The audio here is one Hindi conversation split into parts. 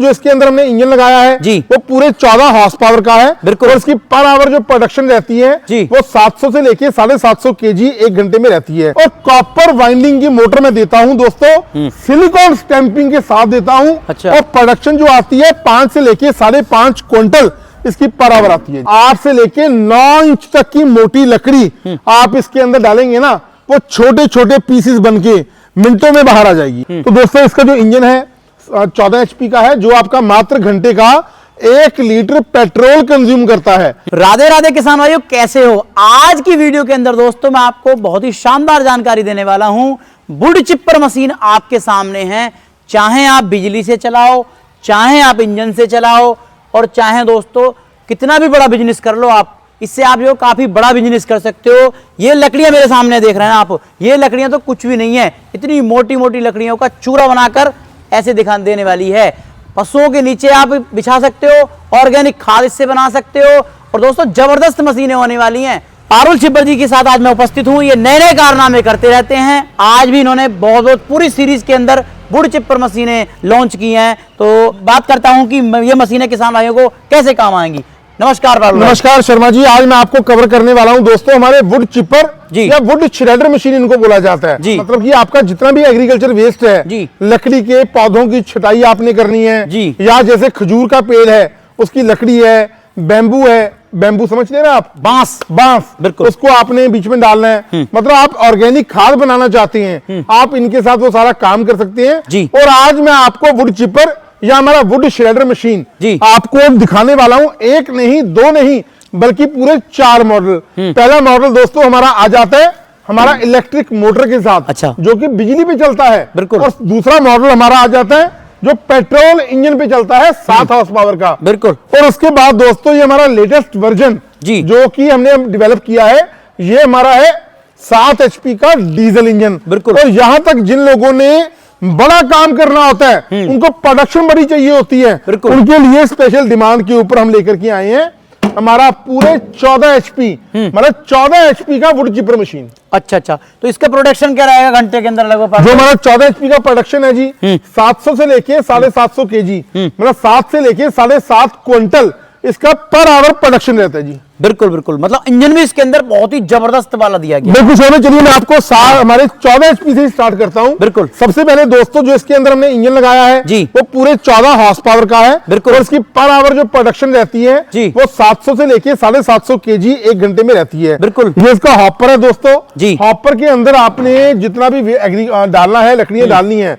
जो इसके अंदर हमने इंजन लगाया है जी, वो पूरे 14 हॉर्स पावर का है। बिल्कुल। और इसकी पर आवर जो प्रोडक्शन रहती है जी, वो 700 से लेके 750 केजी एक घंटे में रहती है। और कॉपर वाइंडिंग की मोटर में देता हूं दोस्तों, सिलिकॉन स्टैंपिंग के साथ देता हूं। अच्छा। और प्रोडक्शन जो आती है 5 से लेके 5.5 क्विंटल इसकी पर आवर आती है। 8 से लेके 9 इंच तक की मोटी लकड़ी आप इसके अंदर डालेंगे ना, वो छोटे छोटे पीसेस बनके मिनटों में बाहर आ जाएगी। तो दोस्तों इसका जो इंजन है 14 एचपी का है, जो आपका मात्र घंटे का 1 लीटर पेट्रोल कंज्यूम करता है। राधे राधे किसान भाइयों, कैसे हो? आज की वीडियो के अंदर दोस्तों मैं आपको बहुत ही शानदार जानकारी देने वाला हूं। वुड चिपर मशीन आपके सामने है। चाहे आप बिजली से चलाओ, चाहे आप इंजन से चलाओ, और चाहे दोस्तों कितना भी बड़ा बिजनेस कर लो आप, इससे आप जो काफी बड़ा बिजनेस कर सकते हो। ये लकड़ियां मेरे सामने देख रहे हैं आप, ये लकड़ियां तो कुछ भी नहीं है। इतनी मोटी मोटी लकड़ियों का चूरा बनाकर ऐसे दिखा देने वाली है। पशुओं के नीचे आप बिछा सकते हो, ऑर्गेनिक खाद इससे बना सकते हो। और दोस्तों जबरदस्त मशीनें होने वाली हैं। पारुल छिब्बर जी के साथ आज मैं उपस्थित हूं। ये नए नए कारनामे करते रहते हैं। आज भी इन्होंने बहुत पूरी सीरीज के अंदर वुड चिपर मशीनें लॉन्च की हैं। तो बात करता हूं कि ये मशीनें किसान भाइयों को कैसे काम आएंगी। नमस्कार पारुल। नमस्कार शर्मा जी, आज मैं आपको कवर करने वाला हूं दोस्तों हमारे वुड चिपर या वुड श्रेडर मशीन इनको बोला जाता है जी। मतलब कि आपका जितना भी एग्रीकल्चर वेस्ट है जी, लकड़ी के पौधों की छटाई आपने करनी है जी, या जैसे खजूर का पेड़ है उसकी लकड़ी है, बैम्बू है, बैम्बू समझ ले ना आप, बांस, बिल्कुल, उसको आपने बीच में डालना है। मतलब आप ऑर्गेनिक खाद बनाना चाहते हैं, आप इनके साथ वो सारा काम कर सकते हैं जी। और आज मैं आपको वुड चिपर या हमारा वुड श्रेडर मशीन आपको दिखाने वाला हूं। एक नहीं, दो नहीं, बल्कि पूरे 4 मॉडल। पहला मॉडल दोस्तों हमारा आ जाता है हमारा इलेक्ट्रिक मोटर के साथ, अच्छा, जो कि बिजली पे चलता है। बिल्कुल। और दूसरा मॉडल हमारा आ जाता है जो पेट्रोल इंजन पे चलता है 7 हॉर्स पावर का। बिल्कुल। और उसके बाद दोस्तों ये हमारा लेटेस्ट वर्जन जी, जो कि हमने डेवलप किया है, ये हमारा है 7 एचपी का डीजल इंजन। बिल्कुल। और यहां तक जिन लोगों ने बड़ा काम करना होता है, उनको प्रोडक्शन बड़ी चाहिए होती है, उनके लिए स्पेशल डिमांड के ऊपर हम लेकर के आए हैं हमारा पूरे 14 एचपी मतलब 14 एचपी का वुड चिपर मशीन। अच्छा अच्छा, तो इसका प्रोडक्शन क्या रहेगा घंटे के अंदर लगभग? जो हमारा 14 एचपी का प्रोडक्शन है जी, 700 से लेके 750 केजी मतलब 7 से लेके 7.5 क्विंटल इसका पर आवर प्रोडक्शन रहता है जी। बिल्कुल बिल्कुल, मतलब इंजन भी इसके अंदर बहुत ही जबरदस्त वाला दिया गया। बिल्कुल सर, चलिए मैं आपको हमारे 14 एचपी से स्टार्ट करता हूं। बिल्कुल। सबसे पहले दोस्तों जो इसके अंदर हमने इंजन लगाया है जी, वो पूरे 14 हॉर्स पावर का है। बिल्कुल। और इसकी पर आवर जो प्रोडक्शन रहती है जी, वो 700 से लेके 750 केजी एक घंटे में रहती है। बिल्कुल। ये इसका हॉपर है दोस्तों जी। हॉपर के अंदर आपने जितना भी डालना है, लकड़ियां डालनी है।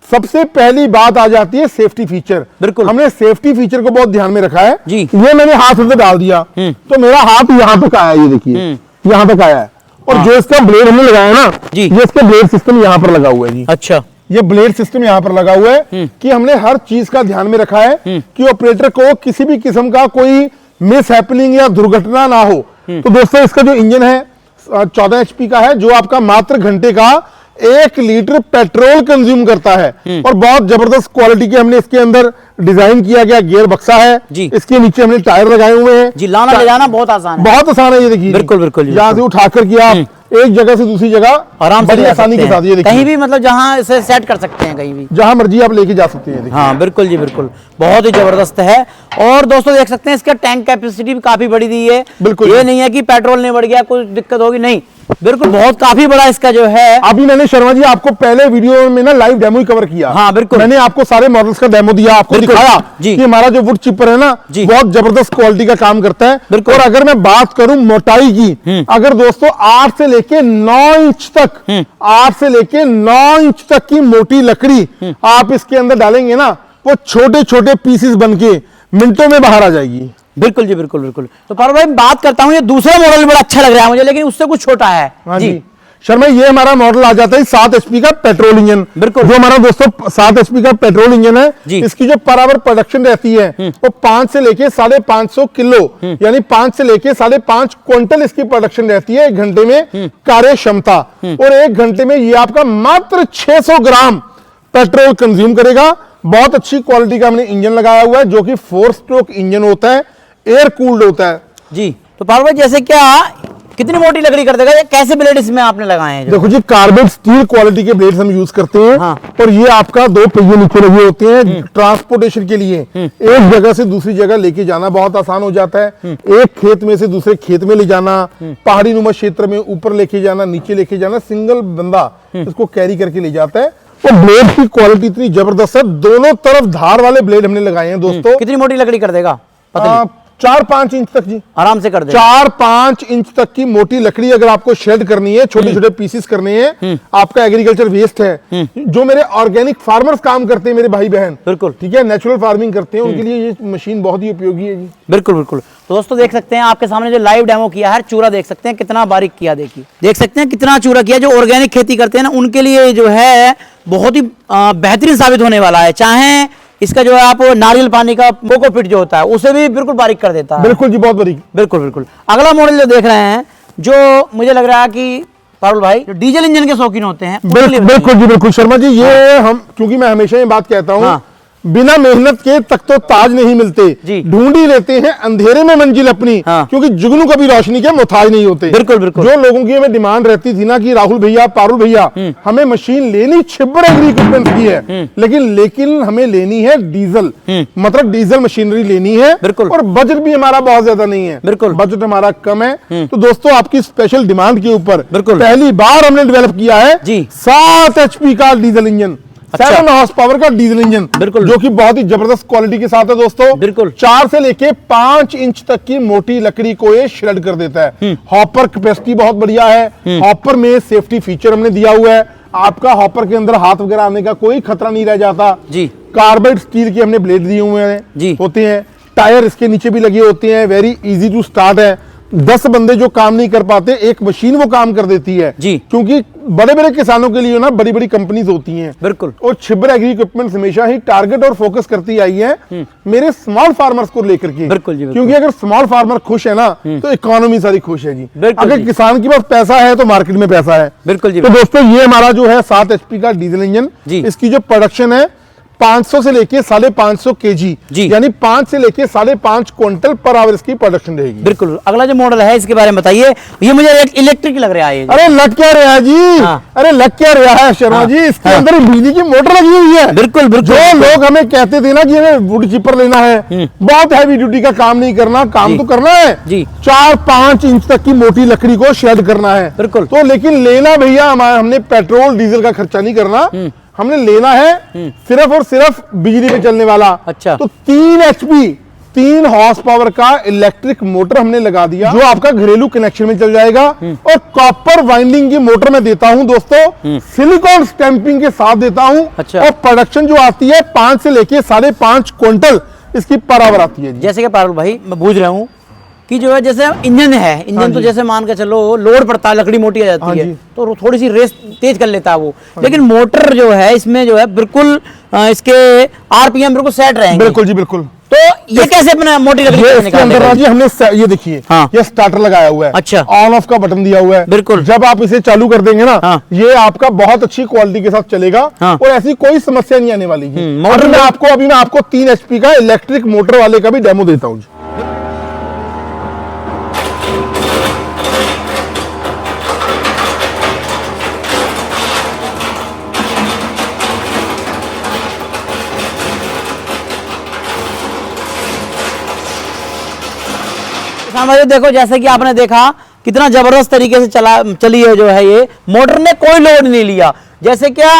सबसे पहली बात आ जाती है सेफ्टी फीचर। बिल्कुल। हमने सेफ्टी फीचर को बहुत ध्यान में रखा है जी। ये मैंने हाथ अंदर डाल दिया तो मेरा हाथ यहां तक आया, ये देखिए यहां तक आया है। और जो इसका ब्लेड हमने लगाया ना जी, ये इसका ब्लेड सिस्टम यहां पर लगा हुआ है जी। अच्छा, ये ब्लेड सिस्टम यहां पर लगा हुआ है कि हमने हर चीज का ध्यान में रखा है कि ऑपरेटर को किसी भी किस्म का कोई मिस हैपनिंग या दुर्घटना ना हो। तो दोस्तों इसका जो इंजन है 14 एचपी का है, जो आपका मात्र घंटे का 1 लीटर पेट्रोल कंज्यूम करता है। और बहुत जबरदस्त क्वालिटी के हमने इसके अंदर डिजाइन किया गया गियर बक्सा है जी। इसके नीचे हमने टायर लगाए हुए हैं जी। लाना ले जाना बहुत आसान है, बहुत आसान है। ये देखिए बिल्कुल बिल्कुल, यहाँ से उठाकर किया एक जगह से दूसरी जगह आराम से, बड़ी आसानी के साथ। ये देखिए कहीं भी मतलब जहां इसे सेट कर सकते हैं, कहीं भी जहां मर्जी आप लेके जा सकते हैं। हाँ बिल्कुल जी, बिल्कुल बहुत ही जबरदस्त है। और दोस्तों देख सकते हैं इसका टैंक कैपेसिटी भी काफी बड़ी दी है। बिल्कुल, ये नहीं है कि पेट्रोल नहीं बढ़ गया कुछ दिक्कत होगी, नहीं, बिल्कुल बहुत काफी बड़ा इसका जो है। अभी मैंने शर्मा जी आपको पहले वीडियो में ना लाइव डेमो कवर किया। हाँ बिल्कुल, मैंने आपको सारे मॉडल्स का डेमो दिया, आपको दिखाया कि हमारा जो वुड चिपर है ना बहुत जबरदस्त क्वालिटी का काम करता है। और अगर मैं बात करूं मोटाई की, अगर दोस्तों 8 से लेके 9 इंच तक 8 से लेके 9 इंच तक की मोटी लकड़ी आप इसके अंदर डालेंगे ना, वो छोटे छोटे पीसेस बनके मिनटों में बाहर आ जाएगी। बिल्कुल जी, बिल्कुल बिल्कुल। तो पारुल भाई बात करता हूं, ये दूसरा मॉडल बड़ा अच्छा लग रहा है मुझे, लेकिन उससे कुछ छोटा है। हाँ जी शर्मा, ये हमारा मॉडल आ जाता है 7 एचपी का पेट्रोल इंजन। बिल्कुल, जो हमारा दोस्तों 7 एचपी का पेट्रोल इंजन है, इसकी जो पर आवर प्रोडक्शन रहती है वो 5 से लेके 550 किलो यानी 5 से लेके 5.5 क्विंटल इसकी प्रोडक्शन रहती है एक घंटे में कार्य क्षमता। और एक घंटे में ये आपका मात्र 600 ग्राम पेट्रोल कंज्यूम करेगा। बहुत अच्छी क्वालिटी का हमने इंजन लगाया हुआ है, जो कि 4 स्ट्रोक इंजन होता है, एयर कूल्ड होता है जी। तो पारुल भाई जैसे क्या कितनी मोटी लकड़ी कर देगा ये? कैसे ब्लेड इसमें आपने लगाए हैं? देखो जी, कार्बन स्टील क्वालिटी के ब्लेड्स हम यूज करते हैं। हाँ। और ये आपका 2 पहिए नीचे लगे होते हैं ट्रांसपोर्टेशन के लिए। एक जगह से दूसरी जगह लेके जाना बहुत आसान हो जाता है। एक खेत में से दूसरे खेत में ले जाना, पहाड़ी नुमा क्षेत्र में ऊपर लेके जाना, नीचे लेके जाना, सिंगल बंदा इसको कैरी करके ले जाता है। और ब्लेड की क्वालिटी इतनी जबरदस्त है, दोनों तरफ धार वाले ब्लेड हमने लगाए हैं दोस्तों। कितनी मोटी लकड़ी कर देगा? 4-5 इंच तक जी, आराम से कर देगा। 4-5 इंच तक की मोटी लकड़ी अगर आपको शेड करनी है, छोटे छोटे पीसेस करने हैं, आपका एग्रीकल्चर वेस्ट है, जो मेरे ऑर्गेनिक फार्मर्स काम करते हैं, मेरे भाई बहन, बिल्कुल ठीक है, नेचुरल फार्मिंग करते हैं, उनके लिए ये मशीन बहुत ही उपयोगी है जी। बिल्कुल बिल्कुल। तो दोस्तों देख सकते हैं आपके सामने जो लाइव डेमो किया है, चूरा देख सकते हैं कितना बारीक किया। देखिए, देख सकते हैं कितना चूरा किया। जो ऑर्गेनिक खेती करते हैं ना, उनके लिए जो है बहुत ही बेहतरीन साबित होने वाला है। चाहे इसका जो है आप नारियल पानी का कोकोपीट जो होता है उसे भी बिल्कुल बारीक कर देता है। बिल्कुल जी, बहुत बारीक। बिल्कुल बिल्कुल। अगला मॉडल जो देख रहे हैं, जो मुझे लग रहा है कि पारुल भाई जो डीजल इंजन के शौकीन होते हैं, बिल्कुल जी, बिल्कुल शर्मा जी। ये हम, क्योंकि मैं हमेशा ये बात कहता हूँ, हाँ। बिना मेहनत के तक तो ताज नहीं मिलते, ढूंढ ही लेते हैं अंधेरे में मंजिल अपनी। हाँ। क्योंकि जुगनू कभी रोशनी के मोहताज नहीं होते। बिल्कुल बिल्कुल। जो लोगों की हमें डिमांड रहती थी ना कि राहुल भैया, पारुल भैया, हमें मशीन लेनी छिब्बर एग्री इक्विपमेंट की है, लेकिन हमें लेनी है डीजल, मतलब डीजल मशीनरी लेनी है। और बजट भी हमारा बहुत ज्यादा नहीं है, बजट हमारा कम है। तो दोस्तों आपकी स्पेशल डिमांड के ऊपर पहली बार हमने डेवलप किया है 7 HP का डीजल इंजन, 7 हॉर्स पावर का डीजल इंजन, जो कि बहुत ही जबरदस्त क्वालिटी के साथ है दोस्तों। बिल्कुल 4 से लेके 5 इंच तक की मोटी लकड़ी को ये श्रेड कर देता है। हॉपर कैपेसिटी बहुत बढ़िया है। हॉपर में सेफ्टी फीचर हमने दिया हुआ है, आपका हॉपर के अंदर हाथ वगैरह आने का कोई खतरा नहीं रह जाता जी। कार्बाइड स्टील के हमने ब्लेड दिए हुए हैं होते हैं। टायर इसके नीचे भी लगे होते हैं, वेरी इजी टू स्टार्ट है। 10 बंदे जो काम नहीं कर पाते, एक मशीन वो काम कर देती है जी। क्योंकि बड़े बड़े किसानों के लिए ना बड़ी बड़ी कंपनीज होती हैं। बिल्कुल। और छिब्बर एग्री इक्विपमेंट्स हमेशा ही टारगेट और फोकस करती आई है मेरे स्मॉल फार्मर्स को लेकर के। बिल्कुल जी, क्योंकि अगर स्मॉल फार्मर खुश है ना तो इकोनॉमी सारी खुश है जी। अगर किसान के पास पैसा है तो मार्केट में पैसा है। बिल्कुल जी। तो दोस्तों ये हमारा जो है 7 HP का डीजल इंजन, इसकी जो प्रोडक्शन है 500 से लेके 550 kg, यानी 5 से लेके 5.5 क्विंटल पर आवर इसकी प्रोडक्शन रहेगी। बिल्कुल। अगला जो मॉडल है इसके बारे में बताइए। ये मुझे इलेक्ट्रिक लग रहा है। अरे लग क्या रहा है जी? अरे लग क्या रहा है शर्मा जी? इसके अंदर बिजली की मोटर लगी हुई है। बिल्कुल बिल्कुल। जो लोग हमें कहते थे ना कि हमें वुड चिपर लेना है, बहुत हैवी ड्यूटी का काम नहीं करना, काम तो करना है जी, 4-5 इंच तक की मोटी लकड़ी को शेड करना है। बिल्कुल। तो लेकिन लेना भैया हमने पेट्रोल डीजल का खर्चा नहीं करना, हमने लेना है सिर्फ और सिर्फ बिजली पे चलने वाला। अच्छा। तो 3 HP 3 हॉर्स पावर का इलेक्ट्रिक मोटर हमने लगा दिया, जो आपका घरेलू कनेक्शन में चल जाएगा। और कॉपर वाइंडिंग की मोटर मैं देता हूं दोस्तों, सिलिकॉन स्टैंपिंग के साथ देता हूं। अच्छा। और प्रोडक्शन जो आती है 5 से लेके 5.5 क्विंटल इसकी पर आवर आती है। जैसे कि पारुल भाई मैं बूझ रहा हूँ कि जो है जैसे इंजन है, इंजन तो जैसे मान के चलो लोड पड़ता है, लकड़ी मोटी आ जाती है तो थोड़ी सी रेस तेज कर लेता है वो, लेकिन मोटर जो है इसमें जो है बिल्कुल इसके RPM बिल्कुल सेट रहेंगे। बिल्कुल जी, बिल्कुल। तो ये कैसे अपना मोटी लकड़ी निकालेगा? जी हमने ये देखिए, ये स्टार्टर लगाया हुआ है। अच्छा। ऑन ऑफ का बटन दिया हुआ है। बिल्कुल। जब आप इसे चालू कर देंगे ना, ये आपका बहुत अच्छी क्वालिटी के साथ चलेगा और ऐसी कोई समस्या नहीं आने वाली। अभी मैं आपको 3 HP का इलेक्ट्रिक मोटर वाले का भी डेमो देता हूँ। भाई देखो, जैसे कि आपने देखा कितना जबरदस्त तरीके से चली है जो है ये मोटर ने कोई लोड नहीं लिया। जैसे क्या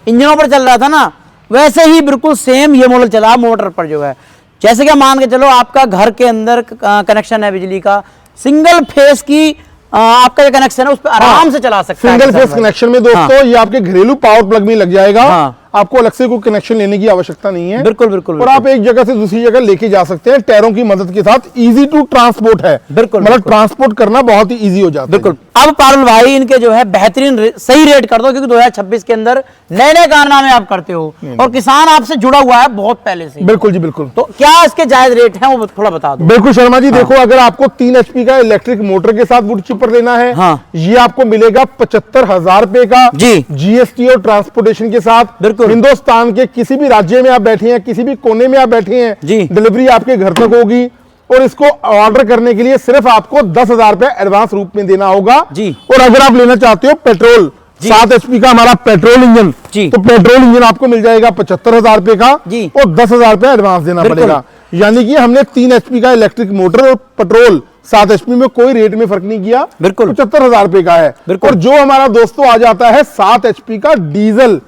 इंजनों पर चल रहा था ना, वैसे ही बिल्कुल सेम ये मॉडल चला मोटर पर जो है। जैसे क्या मान के चलो आपका घर के अंदर कनेक्शन है बिजली का, सिंगल फेस की आपका जो कनेक्शन है उस पर आराम से चला सकते हैं। सिंगल फेस कनेक्शन में दोस्तों ये आपके घरेलू पावर प्लग में लग जाएगा। आपको अलग से कोई कनेक्शन लेने की आवश्यकता नहीं है। बिल्कुल बिल्कुल। और आप एक जगह से दूसरी जगह लेके जा सकते हैं टायरों की मदद के साथ। इजी टू ट्रांसपोर्ट है। बिल्कुल। मतलब ट्रांसपोर्ट करना बहुत ही इजी हो जाता है। बिल्कुल। अब पारुल भाई इनके जो है बेहतरीन सही रेट कर दो, क्योंकि 2026 के अंदर नए नए कारनामे आप करते हो और किसान आपसे जुड़ा हुआ है बहुत पहले से। बिल्कुल जी, बिल्कुल। तो क्या इसके जायज रेट हैं वो थोड़ा बता दो। बिल्कुल शर्मा जी, देखो अगर आपको 3 HP का इलेक्ट्रिक मोटर के साथ वुड चिपर लेना है, ये आपको मिलेगा 75,000 रुपए का जी, GST और ट्रांसपोर्टेशन के साथ। बिल्कुल। हिंदुस्तान के किसी भी राज्य में आप बैठे हैं, किसी भी कोने में आप बैठे हैं, डिलीवरी आपके घर तक होगी। और इसको ऑर्डर करने के लिए सिर्फ आपको 10,000 रुपए एडवांस रूप में देना होगा जी। और अगर आप लेना चाहते हो पेट्रोल 7 HP का हमारा पेट्रोल इंजन, तो पेट्रोल इंजन आपको मिल जाएगा 75,000 रुपए का जी। और 10,000 रुपए एडवांस देना पड़ेगा। यानी कि हमने 3 HP का इलेक्ट्रिक मोटर और पेट्रोल 7 HP में कोई रेट में फर्क नहीं किया, 75,000 रुपए का है। और जो हमारा दोस्तों आ जाता है 7 HP का डीजल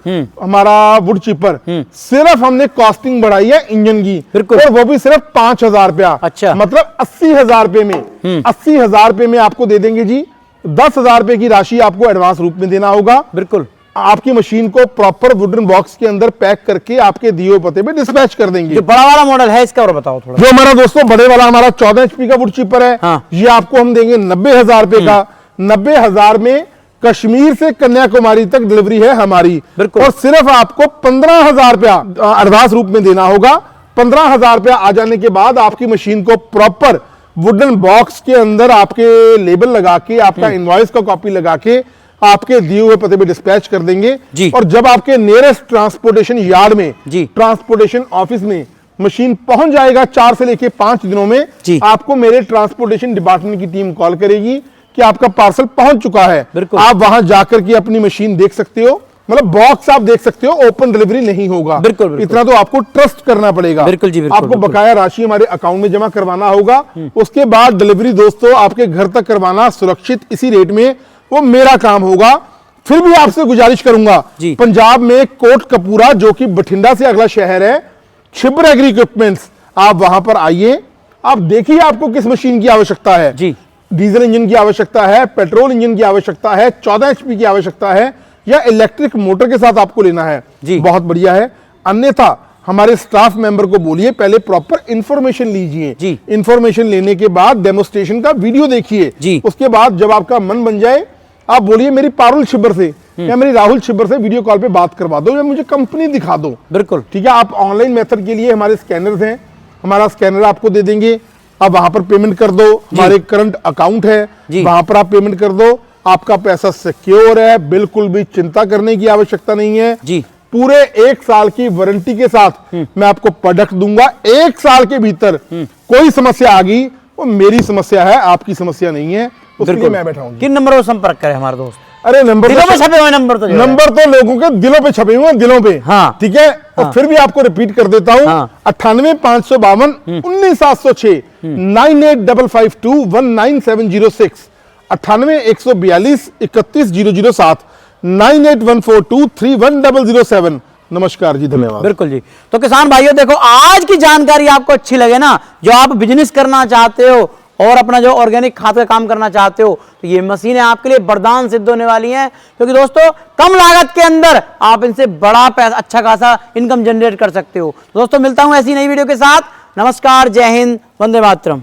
हमारा वुड चिपर, सिर्फ हमने कॉस्टिंग बढ़ाई है इंजन की, और वो भी सिर्फ 5,000 रुपया। अच्छा। मतलब 80,000 रुपए में 80,000 रुपए में आपको दे देंगे जी। 10,000 रुपए की राशि आपको एडवांस रूप में देना होगा। बिल्कुल। आपकी मशीन को प्रॉपर वुडन बॉक्स के अंदर पैक करके आपके दिए हुए पते पे डिस्पैच कर देंगे। जो बड़ा वाला मॉडल है इसका और बताओ थोड़ा। जो हमारा दोस्तों बड़े वाला हमारा 14 HP का वुड चिपर है, हाँ। ये आपको हम देंगे 90,000 रुपए का। 90,000 में कश्मीर से कन्याकुमारी तक डिलीवरी है हमारी, और सिर्फ आपको 15,000 रुपया एडवांस रूप में देना होगा। 15,000 रुपया आ जाने के बाद आपकी मशीन को प्रॉपर वुडन बॉक्स के अंदर आपके लेबल लगा के, आपका इनवॉइस का कॉपी लगा के आपके दिए हुए पते पे डिस्पैच कर देंगे। और जब आपके नियरेस्ट ट्रांसपोर्टेशन यार्ड में, ट्रांसपोर्टेशन ऑफिस में मशीन पहुंच जाएगा 4 से लेके 5 दिनों में, आपको मेरे ट्रांसपोर्टेशन डिपार्टमेंट की टीम कॉल करेगी कि आपका पार्सल पहुंच चुका है। आप वहां जाकर के अपनी मशीन देख सकते हो, मतलब बॉक्स आप देख सकते हो, ओपन डिलीवरी नहीं होगा। बिल्कुल। इतना तो आपको ट्रस्ट करना पड़ेगा। बिल्कुल जी, बिल्कुल। आपको बकाया राशि हमारे अकाउंट में जमा करवाना होगा। उसके बाद डिलीवरी दोस्तों आपके घर तक करवाना सुरक्षित इसी रेट में, वो मेरा काम होगा। फिर भी आपसे गुजारिश करूंगा, पंजाब में कोट कपूरा जो कि बठिंडा से अगला शहर है, छिब्र एग्री इक्विपमेंट्स, आप वहां पर आइए, आप देखिए आपको किस मशीन की आवश्यकता है। डीजल इंजन की आवश्यकता है, पेट्रोल इंजन की आवश्यकता है, 14 HP की आवश्यकता है, या इलेक्ट्रिक मोटर के साथ आपको लेना है, बहुत बढ़िया है। अन्यथा हमारे स्टाफ मेंबर को बोलिए पहले प्रॉपर इंफॉर्मेशन लीजिए। इंफॉर्मेशन लेने के बाद डेमोस्ट्रेशन का वीडियो देखिए। उसके बाद जब आपका मन बन जाए, आप बोलिए मेरी पारुल छिब्बर से या मेरी राहुल छिब्बर से वीडियो कॉल पे बात करवा दो या मुझे कंपनी दिखा दो। बिल्कुल ठीक है। आप ऑनलाइन मेथड के लिए हमारे स्कैनर्स हैं, हमारा स्कैनर आपको दे देंगे, आप वहां पर पेमेंट कर दो। हमारे करंट अकाउंट है, वहां पर आप पेमेंट कर दो, आपका पैसा सिक्योर है, बिल्कुल भी चिंता करने की आवश्यकता नहीं है जी। पूरे 1 साल की वारंटी के साथ मैं आपको प्रोडक्ट दूंगा। 1 साल के भीतर कोई समस्या आ गई, वो मेरी समस्या है, आपकी समस्या नहीं है, उसके लिए मैं बैठा हूं। किन नंबर पर संपर्क करें हमारे दोस्त? अरे नंबर दिलों पे छपे हुए नंबर तो लोगों के दिलों पे छपे हुए हैं, दिलों पे। हाँ ठीक है। और फिर भी आपको रिपीट कर देता हूं, 98,552 19,706 98,552 19,706 98,142 31,007 98,142 नमस्कार जी, धन्यवाद। बिल्कुल जी। तो किसान भाइयों देखो, आज की जानकारी आपको अच्छी लगे ना, जो आप बिजनेस करना चाहते हो और अपना जो ऑर्गेनिक खाद का काम करना चाहते हो, तो ये मशीनें आपके लिए वरदान सिद्ध होने वाली हैं। क्योंकि दोस्तों कम लागत के अंदर आप इनसे बड़ा पैसा, अच्छा खासा इनकम जनरेट कर सकते हो। दोस्तों मिलता हूं ऐसी नई वीडियो के साथ। नमस्कार, जय हिंद, वंदे मातरम।